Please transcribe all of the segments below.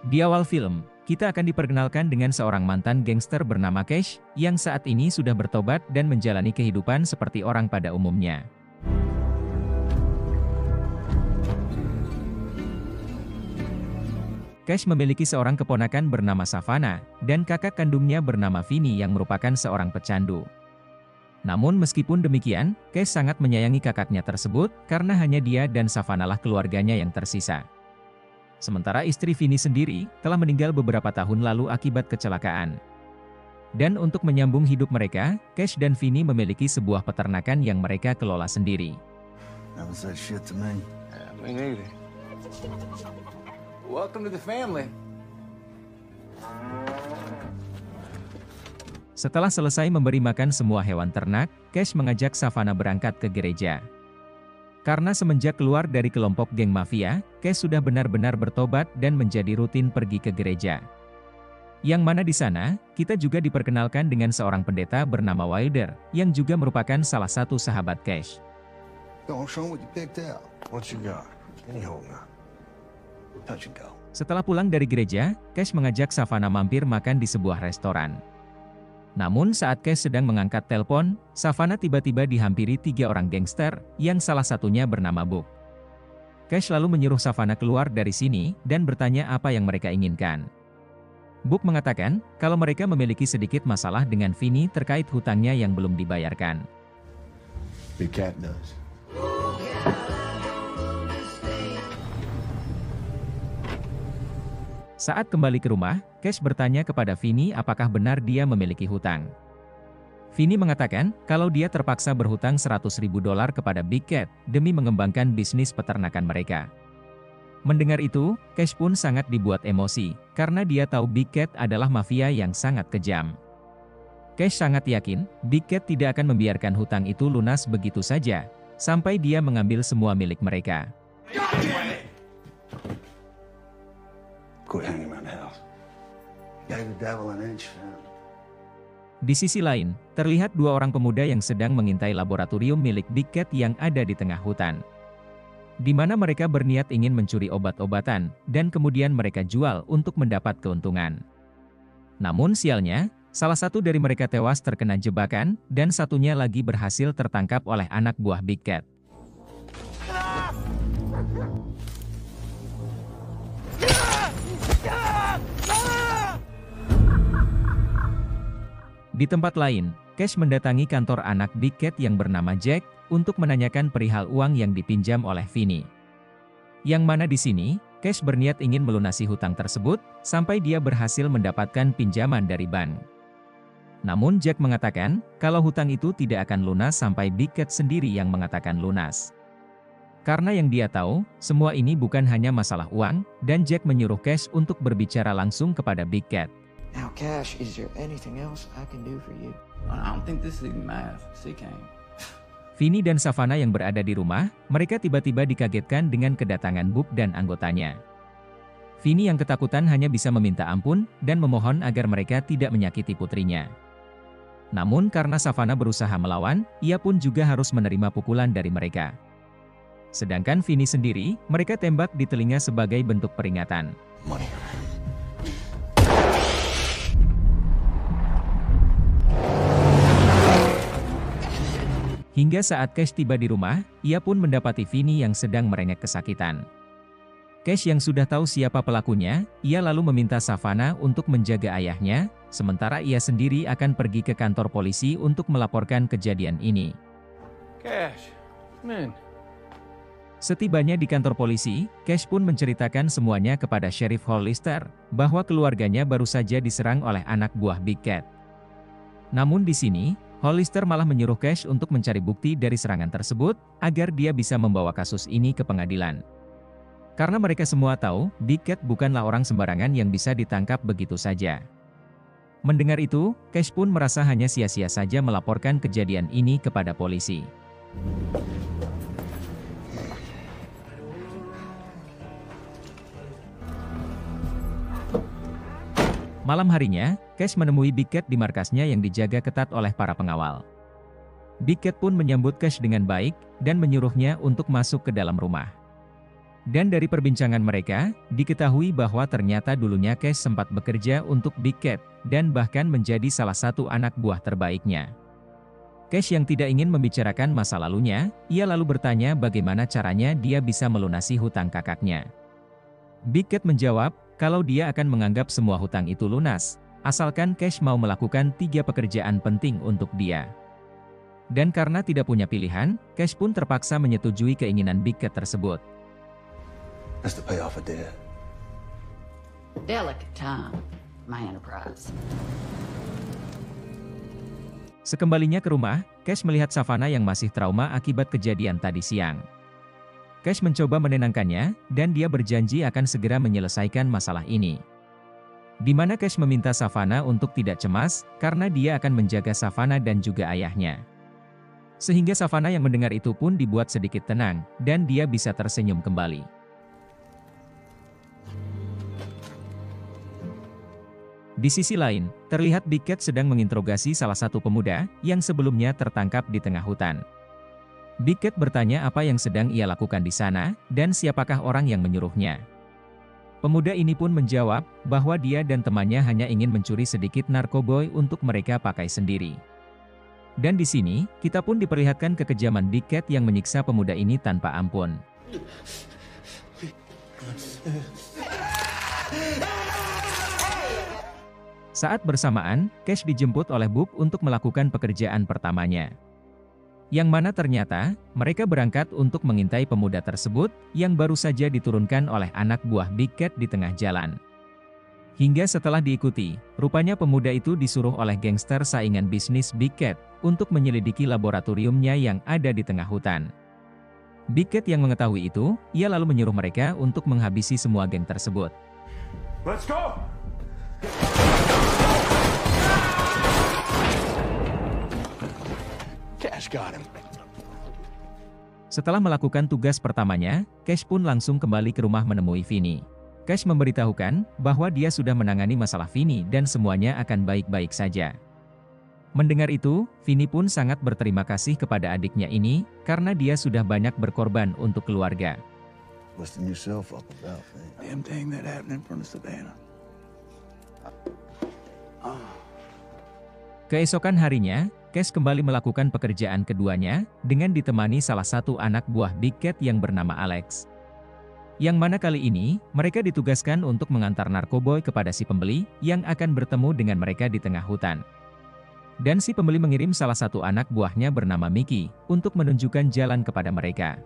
Di awal film, kita akan diperkenalkan dengan seorang mantan gangster bernama Cash, yang saat ini sudah bertobat dan menjalani kehidupan seperti orang pada umumnya. Cash memiliki seorang keponakan bernama Savannah, dan kakak kandungnya bernama Vinny yang merupakan seorang pecandu. Namun meskipun demikian, Cash sangat menyayangi kakaknya tersebut, karena hanya dia dan Savannah lah keluarganya yang tersisa. Sementara istri Vinny sendiri, telah meninggal beberapa tahun lalu akibat kecelakaan. Dan untuk menyambung hidup mereka, Cash dan Vinny memiliki sebuah peternakan yang mereka kelola sendiri. That was that shit to me. Yeah, me neither. Welcome to the family. Setelah selesai memberi makan semua hewan ternak, Cash mengajak Savannah berangkat ke gereja. Karena semenjak keluar dari kelompok geng mafia, Cash sudah benar-benar bertobat dan menjadi rutin pergi ke gereja. Yang mana di sana, kita juga diperkenalkan dengan seorang pendeta bernama Wilder, yang juga merupakan salah satu sahabat Cash. Go on, show 'em what you picked out. What you got? Any hole now. Touch and go. Setelah pulang dari gereja, Cash mengajak Savannah mampir makan di sebuah restoran. Namun saat Cash sedang mengangkat telepon, Savannah tiba-tiba dihampiri 3 orang gangster, yang salah satunya bernama Book. Cash lalu menyuruh Savannah keluar dari sini, dan bertanya apa yang mereka inginkan. Book mengatakan, kalau mereka memiliki sedikit masalah dengan Vinny terkait hutangnya yang belum dibayarkan. Big Cat does. Saat kembali ke rumah, Cash bertanya kepada Vinny apakah benar dia memiliki hutang. Vinny mengatakan, kalau dia terpaksa berhutang $100.000 kepada Big Cat, demi mengembangkan bisnis peternakan mereka. Mendengar itu, Cash pun sangat dibuat emosi, karena dia tahu Big Cat adalah mafia yang sangat kejam. Cash sangat yakin, Big Cat tidak akan membiarkan hutang itu lunas begitu saja, sampai dia mengambil semua milik mereka. Quit hanging around the house. Gave the devil an inch. Di sisi lain, terlihat 2 orang pemuda yang sedang mengintai laboratorium milik Big Cat yang ada di tengah hutan. Di mana mereka berniat ingin mencuri obat-obatan, dan kemudian mereka jual untuk mendapat keuntungan. Namun sialnya, salah satu dari mereka tewas terkena jebakan, dan satunya lagi berhasil tertangkap oleh anak buah Big Cat. Di tempat lain, Cash mendatangi kantor anak Big Cat yang bernama Jack, untuk menanyakan perihal uang yang dipinjam oleh Vinny. Yang mana di sini, Cash berniat ingin melunasi hutang tersebut, sampai dia berhasil mendapatkan pinjaman dari bank. Namun Jack mengatakan, kalau hutang itu tidak akan lunas sampai Big Cat sendiri yang mengatakan lunas. Karena yang dia tahu, semua ini bukan hanya masalah uang, dan Jack menyuruh Cash untuk berbicara langsung kepada Big Cat. Now, Cash, is there anything else I can do for you? I don't think this is even math. See, Kane. Vinny dan Savannah yang berada di rumah, mereka tiba-tiba dikagetkan dengan kedatangan Book dan anggotanya. Vinny yang ketakutan hanya bisa meminta ampun, dan memohon agar mereka tidak menyakiti putrinya. Namun karena Savannah berusaha melawan, ia pun juga harus menerima pukulan dari mereka. Sedangkan Vinny sendiri, mereka tembak di telinga sebagai bentuk peringatan. Money. Hingga saat Cash tiba di rumah, ia pun mendapati Vinny yang sedang merengek kesakitan. Cash yang sudah tahu siapa pelakunya, ia lalu meminta Savannah untuk menjaga ayahnya, sementara ia sendiri akan pergi ke kantor polisi untuk melaporkan kejadian ini. Cash, come in. Setibanya di kantor polisi, Cash pun menceritakan semuanya kepada Sheriff Hollister, bahwa keluarganya baru saja diserang oleh anak buah Big Cat. Namun di sini, Hollister malah menyuruh Cash untuk mencari bukti dari serangan tersebut, agar dia bisa membawa kasus ini ke pengadilan. Karena mereka semua tahu, Big Cat bukanlah orang sembarangan yang bisa ditangkap begitu saja. Mendengar itu, Cash pun merasa hanya sia-sia saja melaporkan kejadian ini kepada polisi. Malam harinya, Cash menemui Big Cat di markasnya yang dijaga ketat oleh para pengawal. Big Cat pun menyambut Cash dengan baik, dan menyuruhnya untuk masuk ke dalam rumah. Dan dari perbincangan mereka, diketahui bahwa ternyata dulunya Cash sempat bekerja untuk Big Cat, dan bahkan menjadi salah satu anak buah terbaiknya. Cash yang tidak ingin membicarakan masa lalunya, ia lalu bertanya bagaimana caranya dia bisa melunasi hutang kakaknya. Big Cat menjawab, kalau dia akan menganggap semua hutang itu lunas, asalkan Cash mau melakukan 3 pekerjaan penting untuk dia. Dan karena tidak punya pilihan, Cash pun terpaksa menyetujui keinginan Big Cat tersebut. That's to pay off a debt. Delicate time, my enterprise. Sekembalinya ke rumah, Cash melihat Savannah yang masih trauma akibat kejadian tadi siang. Cash mencoba menenangkannya, dan dia berjanji akan segera menyelesaikan masalah ini. Di mana Cash meminta Savannah untuk tidak cemas, karena dia akan menjaga Savannah dan juga ayahnya. Sehingga Savannah yang mendengar itu pun dibuat sedikit tenang, dan dia bisa tersenyum kembali. Di sisi lain, terlihat Big Cat sedang menginterogasi salah satu pemuda yang sebelumnya tertangkap di tengah hutan. Big Cat bertanya apa yang sedang ia lakukan di sana, dan siapakah orang yang menyuruhnya. Pemuda ini pun menjawab bahwa dia dan temannya hanya ingin mencuri sedikit narkoboy untuk mereka pakai sendiri. Dan di sini, kita pun diperlihatkan kekejaman Big Cat yang menyiksa pemuda ini tanpa ampun. Saat bersamaan, Cash dijemput oleh Bob untuk melakukan pekerjaan pertamanya. Yang mana ternyata, mereka berangkat untuk mengintai pemuda tersebut, yang baru saja diturunkan oleh anak buah Big Cat di tengah jalan. Hingga setelah diikuti, rupanya pemuda itu disuruh oleh gangster saingan bisnis Big Cat, untuk menyelidiki laboratoriumnya yang ada di tengah hutan. Big Cat yang mengetahui itu, ia lalu menyuruh mereka untuk menghabisi semua geng tersebut. Let's go! Cash got him. Setelah melakukan tugas pertamanya, Cash pun langsung kembali ke rumah menemui Vinny. Cash memberitahukan bahwa dia sudah menangani masalah Vinny dan semuanya akan baik-baik saja. Mendengar itu, Vinny pun sangat berterima kasih kepada adiknya ini, karena dia sudah banyak berkorban untuk keluarga. Busting yourself up about things. Damn thing that happened in front of Savannah. Keesokan harinya, Cash kembali melakukan pekerjaan keduanya, dengan ditemani salah satu anak buah Big Cat yang bernama Alex. Yang mana kali ini, mereka ditugaskan untuk mengantar narkoboy kepada si pembeli, yang akan bertemu dengan mereka di tengah hutan. Dan si pembeli mengirim salah satu anak buahnya bernama Mickey, untuk menunjukkan jalan kepada mereka.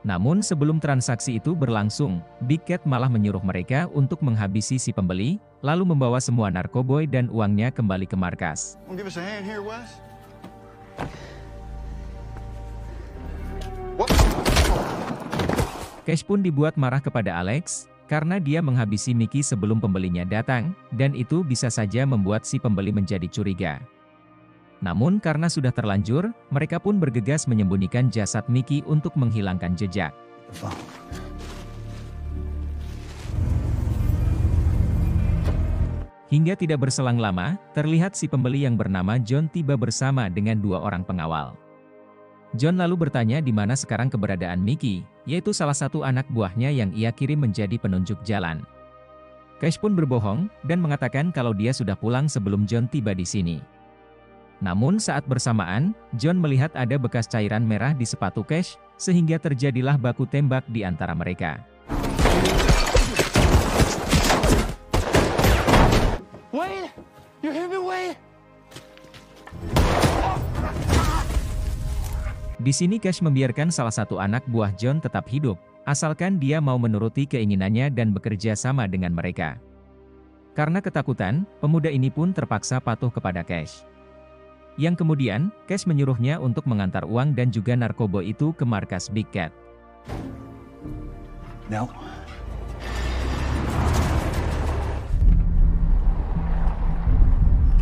Namun sebelum transaksi itu berlangsung, Big Cat malah menyuruh mereka untuk menghabisi si pembeli, lalu membawa semua narkoboy dan uangnya kembali ke markas. Wanna give us a hand here, Wes? What? Cash pun dibuat marah kepada Alex, karena dia menghabisi Mickey sebelum pembelinya datang, dan itu bisa saja membuat si pembeli menjadi curiga. Namun karena sudah terlanjur, mereka pun bergegas menyembunyikan jasad Mickey untuk menghilangkan jejak. Hingga tidak berselang lama, terlihat si pembeli yang bernama John tiba bersama dengan 2 orang pengawal. John lalu bertanya di mana sekarang keberadaan Mickey, yaitu salah satu anak buahnya yang ia kirim menjadi penunjuk jalan. Cash pun berbohong, dan mengatakan kalau dia sudah pulang sebelum John tiba di sini. Namun saat bersamaan, John melihat ada bekas cairan merah di sepatu Cash, sehingga terjadilah baku tembak di antara mereka. Wait! You hit me, Wait! Di sini Cash membiarkan salah satu anak buah John tetap hidup, asalkan dia mau menuruti keinginannya dan bekerja sama dengan mereka. Karena ketakutan, pemuda ini pun terpaksa patuh kepada Cash. Yang kemudian, Cash menyuruhnya untuk mengantar uang dan juga narkoba itu ke markas Big Cat. No.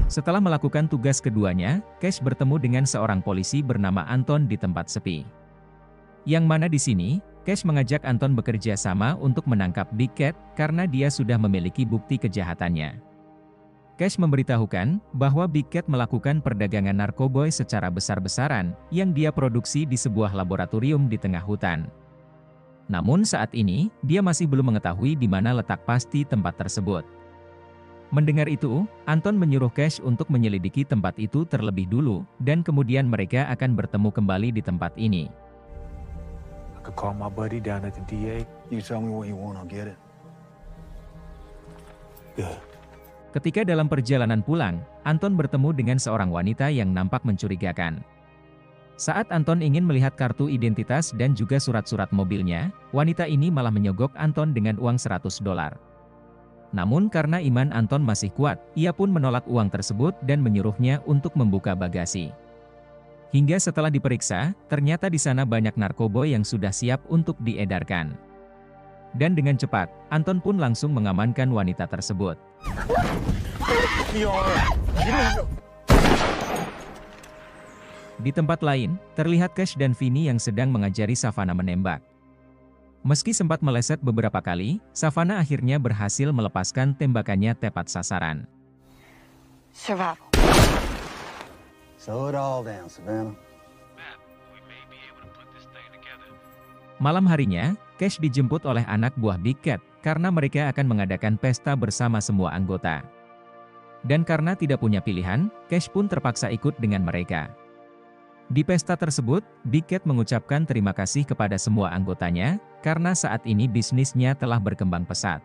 Setelah melakukan tugas keduanya, Cash bertemu dengan seorang polisi bernama Anton di tempat sepi. Yang mana di sini, Cash mengajak Anton bekerja sama untuk menangkap Big Cat karena dia sudah memiliki bukti kejahatannya. Cash memberitahukan bahwa Big Cat melakukan perdagangan narkoboy secara besar-besaran yang dia produksi di sebuah laboratorium di tengah hutan. Namun saat ini, dia masih belum mengetahui di mana letak pasti tempat tersebut. Mendengar itu, Anton menyuruh Cash untuk menyelidiki tempat itu terlebih dulu, dan kemudian mereka akan bertemu kembali di tempat ini. I could call my buddy down at the DA. You tell me what you want, I'll get it. Good. Ketika dalam perjalanan pulang, Anton bertemu dengan seorang wanita yang nampak mencurigakan. Saat Anton ingin melihat kartu identitas dan juga surat-surat mobilnya, wanita ini malah menyogok Anton dengan uang $100. Namun karena iman Anton masih kuat, ia pun menolak uang tersebut dan menyuruhnya untuk membuka bagasi. Hingga setelah diperiksa, ternyata di sana banyak narkoba yang sudah siap untuk diedarkan. Dan dengan cepat, Anton pun langsung mengamankan wanita tersebut. Di tempat lain, terlihat Cash dan Vinny yang sedang mengajari Savannah menembak. Meski sempat meleset beberapa kali, Savannah akhirnya berhasil melepaskan tembakannya tepat sasaran. Survival. Slow it all down, Savannah. Malam harinya, Cash dijemput oleh anak buah Big Cat, karena mereka akan mengadakan pesta bersama semua anggota. Dan karena tidak punya pilihan, Cash pun terpaksa ikut dengan mereka. Di pesta tersebut, Big Cat mengucapkan terima kasih kepada semua anggotanya, karena saat ini bisnisnya telah berkembang pesat.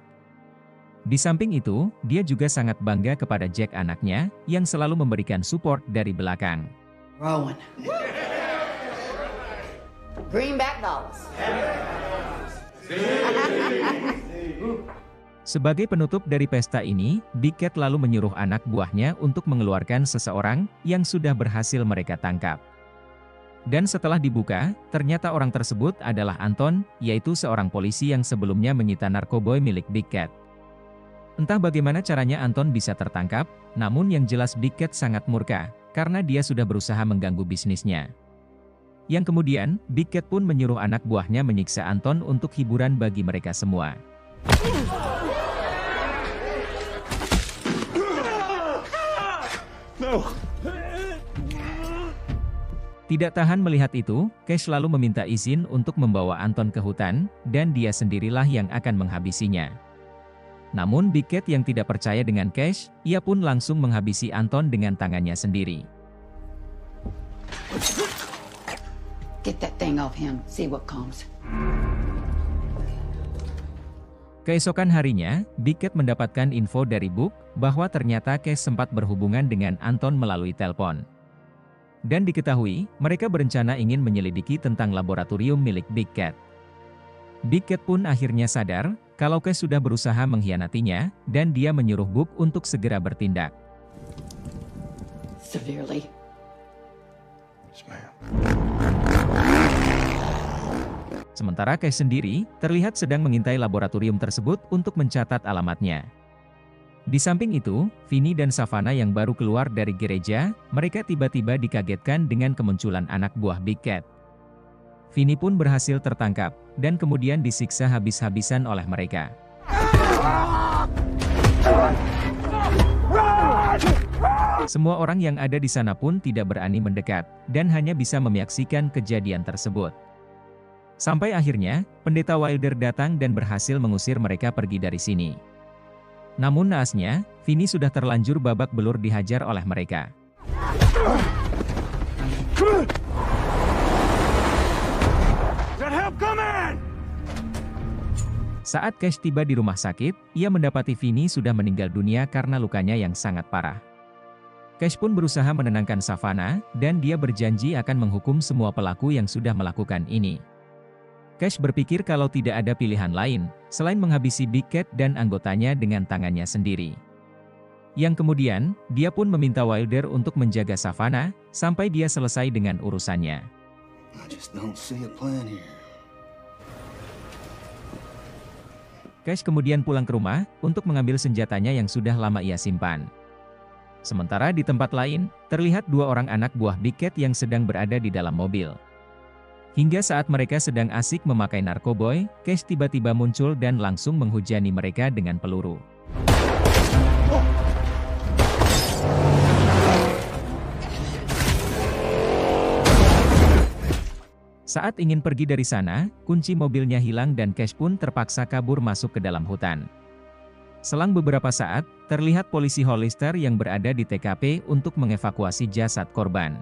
Di samping itu, dia juga sangat bangga kepada Jack anaknya, yang selalu memberikan support dari belakang. Rowan. Greenback dollars. Sebagai penutup dari pesta ini, Big Cat lalu menyuruh anak buahnya untuk mengeluarkan seseorang yang sudah berhasil mereka tangkap. Dan setelah dibuka, ternyata orang tersebut adalah Anton, yaitu seorang polisi yang sebelumnya menyita narkoba milik Big Cat. Entah bagaimana caranya Anton bisa tertangkap, namun yang jelas Big Cat sangat murka, karena dia sudah berusaha mengganggu bisnisnya. Yang kemudian, Big Cat pun menyuruh anak buahnya menyiksa Anton untuk hiburan bagi mereka semua. No. Tidak tahan melihat itu, Cash lalu meminta izin untuk membawa Anton ke hutan, dan dia sendirilah yang akan menghabisinya. Namun Big Cat yang tidak percaya dengan Cash, ia pun langsung menghabisi Anton dengan tangannya sendiri. Get that thing off him, see what comes. Keesokan harinya, Big Cat mendapatkan info dari Book, bahwa ternyata Cash sempat berhubungan dengan Anton melalui telepon. Dan diketahui, mereka berencana ingin menyelidiki tentang laboratorium milik Big Cat. Big Cat pun akhirnya sadar, kalau Cash sudah berusaha mengkhianatinya, dan dia menyuruh Book untuk segera bertindak. Severely. Yes, ma'am. Sementara Cash sendiri, terlihat sedang mengintai laboratorium tersebut untuk mencatat alamatnya. Di samping itu, Vinny dan Savannah yang baru keluar dari gereja, mereka tiba-tiba dikagetkan dengan kemunculan anak buah Big Cat. Vinny pun berhasil tertangkap, dan kemudian disiksa habis-habisan oleh mereka. Semua orang yang ada di sana pun tidak berani mendekat, dan hanya bisa menyaksikan kejadian tersebut. Sampai akhirnya, Pendeta Wilder datang dan berhasil mengusir mereka pergi dari sini. Namun naasnya, Vinny sudah terlanjur babak belur dihajar oleh mereka. Saat Cash tiba di rumah sakit, ia mendapati Vinny sudah meninggal dunia karena lukanya yang sangat parah. Cash pun berusaha menenangkan Savannah, dan dia berjanji akan menghukum semua pelaku yang sudah melakukan ini. Cash berpikir kalau tidak ada pilihan lain, selain menghabisi Big Cat dan anggotanya dengan tangannya sendiri. Yang kemudian, dia pun meminta Wilder untuk menjaga Savannah, sampai dia selesai dengan urusannya. I just don't see a plan here. Cash kemudian pulang ke rumah, untuk mengambil senjatanya yang sudah lama ia simpan. Sementara di tempat lain, terlihat dua orang anak buah Big Cat yang sedang berada di dalam mobil. Hingga saat mereka sedang asik memakai narkoboy, Cash tiba-tiba muncul dan langsung menghujani mereka dengan peluru. Saat ingin pergi dari sana, kunci mobilnya hilang dan Cash pun terpaksa kabur masuk ke dalam hutan. Selang beberapa saat, terlihat polisi Hollister yang berada di TKP untuk mengevakuasi jasad korban.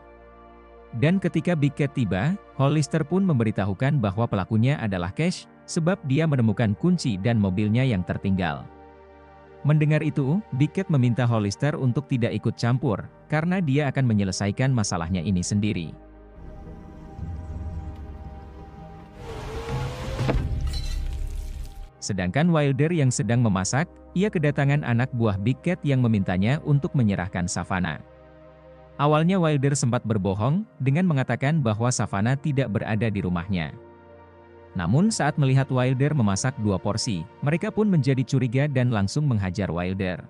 Dan ketika Big Cat tiba, Hollister pun memberitahukan bahwa pelakunya adalah Cash, sebab dia menemukan kunci dan mobilnya yang tertinggal. Mendengar itu, Big Cat meminta Hollister untuk tidak ikut campur, karena dia akan menyelesaikan masalahnya ini sendiri. Sedangkan Wilder yang sedang memasak, ia kedatangan anak buah Big Cat yang memintanya untuk menyerahkan Savannah. Awalnya Wilder sempat berbohong, dengan mengatakan bahwa Savannah tidak berada di rumahnya. Namun saat melihat Wilder memasak 2 porsi, mereka pun menjadi curiga dan langsung menghajar Wilder.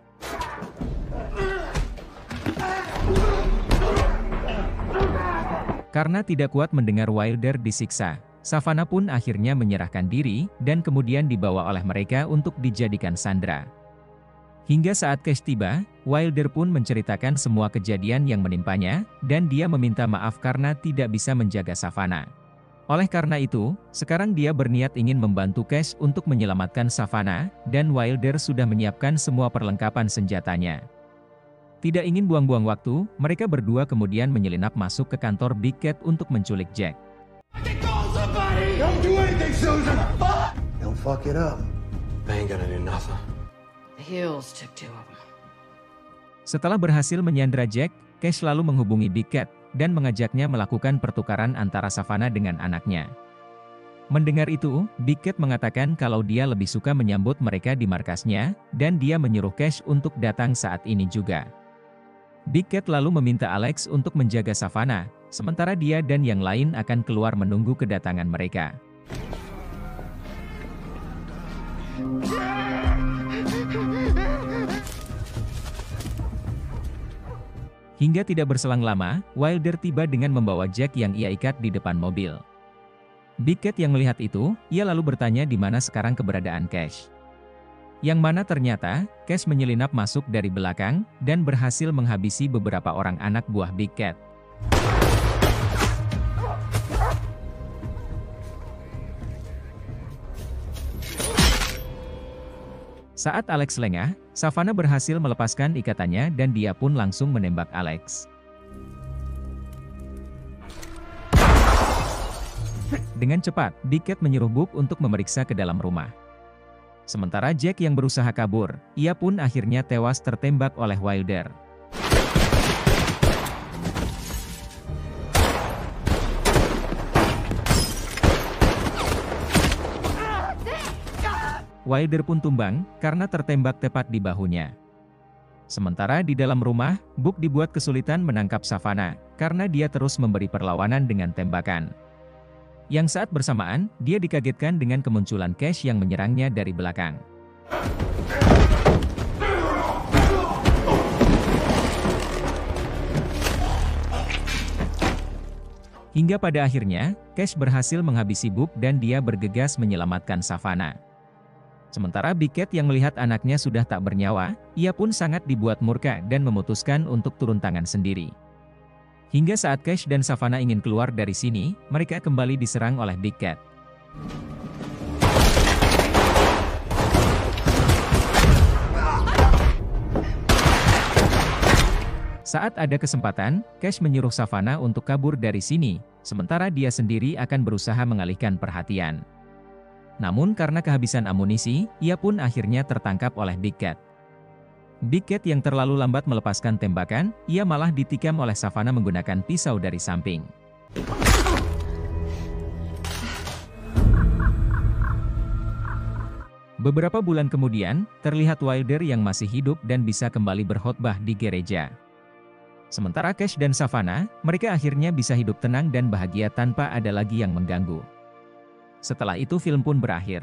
Karena tidak kuat mendengar Wilder disiksa, Savannah pun akhirnya menyerahkan diri, dan kemudian dibawa oleh mereka untuk dijadikan sandera. Hingga saat Cash tiba, Wilder pun menceritakan semua kejadian yang menimpanya, dan dia meminta maaf karena tidak bisa menjaga Savannah. Oleh karena itu, sekarang dia berniat ingin membantu Cash untuk menyelamatkan Savannah, dan Wilder sudah menyiapkan semua perlengkapan senjatanya. Tidak ingin buang-buang waktu, mereka berdua kemudian menyelinap masuk ke kantor Big Cat untuk menculik Jack. Don't do anything, Susan! Don't fuck it up. They ain't gonna do nothing. The Hills took 2 of them. Setelah berhasil menyandra Jack, Cash lalu menghubungi Big Cat, dan mengajaknya melakukan pertukaran antara Savannah dengan anaknya. Mendengar itu, Big Cat mengatakan kalau dia lebih suka menyambut mereka di markasnya, dan dia menyuruh Cash untuk datang saat ini juga. Big Cat lalu meminta Alex untuk menjaga Savannah, sementara dia dan yang lain akan keluar menunggu kedatangan mereka. Hingga tidak berselang lama, Wilder tiba dengan membawa Jack yang ia ikat di depan mobil. Big Cat yang melihat itu, ia lalu bertanya di mana sekarang keberadaan Cash. Yang mana ternyata, Cash menyelinap masuk dari belakang, dan berhasil menghabisi beberapa orang anak buah Big Cat. Saat Alex lengah, Savannah berhasil melepaskan ikatannya dan dia pun langsung menembak Alex. Dengan cepat, Big Cat menyuruh Book untuk memeriksa ke dalam rumah. Sementara Jack yang berusaha kabur, ia pun akhirnya tewas tertembak oleh Wilder. Wilder pun tumbang, karena tertembak tepat di bahunya. Sementara di dalam rumah, Book dibuat kesulitan menangkap Savannah, karena dia terus memberi perlawanan dengan tembakan. Yang saat bersamaan, dia dikagetkan dengan kemunculan Cash yang menyerangnya dari belakang. Hingga pada akhirnya, Cash berhasil menghabisi Book dan dia bergegas menyelamatkan Savannah. Sementara Big Cat yang melihat anaknya sudah tak bernyawa, ia pun sangat dibuat murka dan memutuskan untuk turun tangan sendiri. Hingga saat Cash dan Savannah ingin keluar dari sini, mereka kembali diserang oleh Big Cat. Saat ada kesempatan, Cash menyuruh Savannah untuk kabur dari sini, sementara dia sendiri akan berusaha mengalihkan perhatian. Namun karena kehabisan amunisi, ia pun akhirnya tertangkap oleh Big Cat. Big Cat yang terlalu lambat melepaskan tembakan, ia malah ditikam oleh Savannah menggunakan pisau dari samping. Beberapa bulan kemudian, terlihat Wilder yang masih hidup dan bisa kembali berkhotbah di gereja. Sementara Cash dan Savannah, mereka akhirnya bisa hidup tenang dan bahagia tanpa ada lagi yang mengganggu. Setelah itu film pun berakhir.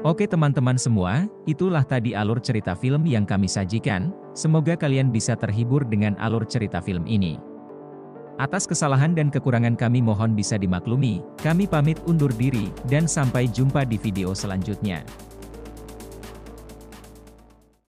Oke teman-teman semua, itulah tadi alur cerita film yang kami sajikan, semoga kalian bisa terhibur dengan alur cerita film ini. Atas kesalahan dan kekurangan kami mohon bisa dimaklumi, kami pamit undur diri, dan sampai jumpa di video selanjutnya.